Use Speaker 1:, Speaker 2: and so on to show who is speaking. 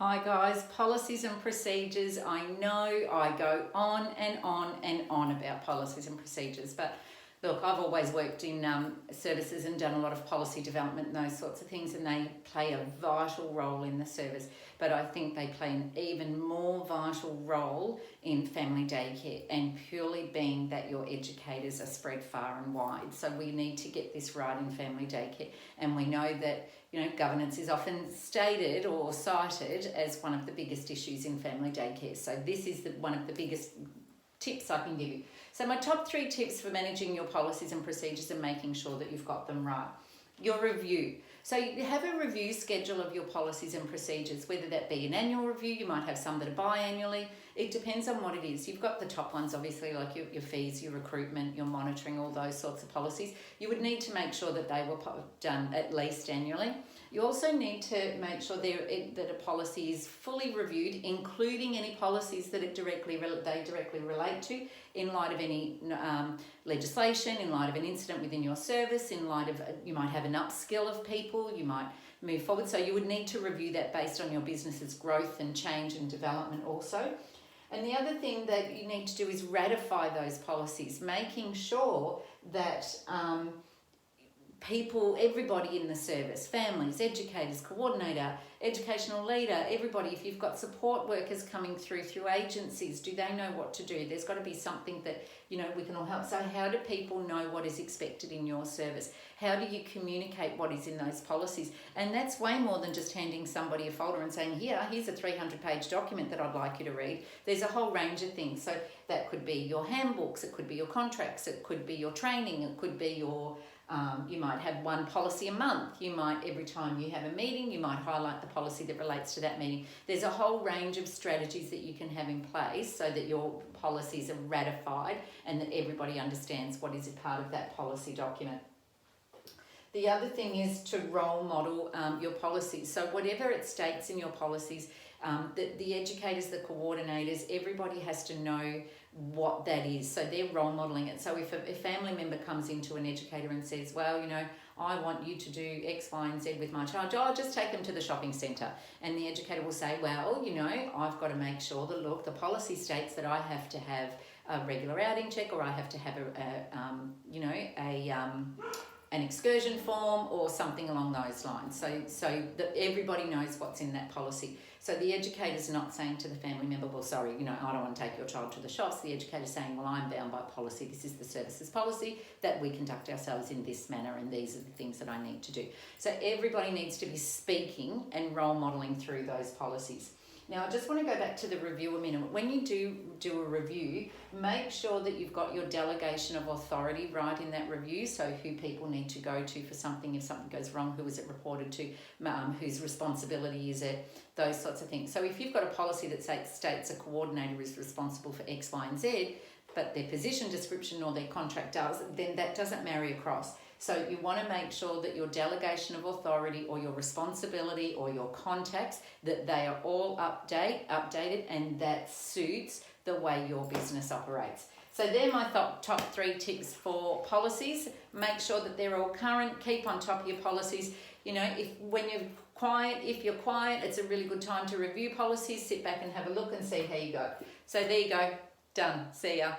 Speaker 1: Hi guys, policies and procedures. I know I go on and on and on about policies and procedures, but look, I've always worked in services and done a lot of policy development and those sorts of things, and they play a vital role in the service. But I think they play an even more vital role in family daycare, and purely being that your educators are spread far and wide. So we need to get this right in family daycare, and we know that governance is often stated or cited as one of the biggest issues in family daycare. So this is one of the biggest tips I can give you. So my top 3 tips for managing your policies and procedures and making sure that you've got them right. Your review. So you have a review schedule of your policies and procedures, whether that be an annual review. You might have some that are biannually. It depends on what it is. You've got the top ones, obviously, like your fees, your recruitment, your monitoring, all those sorts of policies. You would need to make sure that they were done at least annually. You also need to make sure that a policy is fully reviewed, including any policies that they directly relate to, in light of any legislation, in light of an incident within your service, in light of you might have an upskill of people, you might move forward. So you would need to review that based on your business's growth and change and development also. And the other thing that you need to do is ratify those policies, making sure that people, everybody in the service, families, educators, coordinator, educational leader, everybody, if you've got support workers coming through agencies, do they know what to do? There's got to be something that, we can all help. So how do people know what is expected in your service? How do you communicate what is in those policies? And that's way more than just handing somebody a folder and saying, here's a 300-page document that I'd like you to read. There's a whole range of things. So that could be your handbooks, it could be your contracts, it could be your training, it could be your you might have one policy a month. You might, every time you have a meeting, you might highlight the policy that relates to that meeting. There's a whole range of strategies that you can have in place so that your policies are ratified and that everybody understands what is a part of that policy document. The other thing is to role model your policies. So whatever it states in your policies, the educators, the coordinators, everybody has to know what that is. So they're role modelling it. So if a family member comes into an educator and says, well, I want you to do X, Y, and Z with my child, I'll just take them to the shopping centre. And the educator will say, well, I've got to make sure that, look, the policy states that I have to have a regular outing check, or I have to have an excursion form or something along those lines, so that everybody knows what's in that policy. So the educator's not saying to the family member, well, sorry, I don't want to take your child to the shops. The educator's saying, well, I'm bound by policy. This is the services policy that we conduct ourselves in this manner, and these are the things that I need to do. So everybody needs to be speaking and role modelling through those policies. Now, I just want to go back to the review a minute. When you do a review, make sure that you've got your delegation of authority right in that review, so who people need to go to for something. If something goes wrong, who is it reported to, whose responsibility is it, those sorts of things. So if you've got a policy that states a coordinator is responsible for X, Y, and Z, but their position description or their contract does, then that doesn't marry across. So you want to make sure that your delegation of authority or your responsibility or your contacts, that they are all updated, and that suits the way your business operates. So they're my top 3 tips for policies. Make sure that they're all current. Keep on top of your policies. If you're quiet, it's a really good time to review policies. Sit back and have a look and see how you go. So there you go. Done. See ya.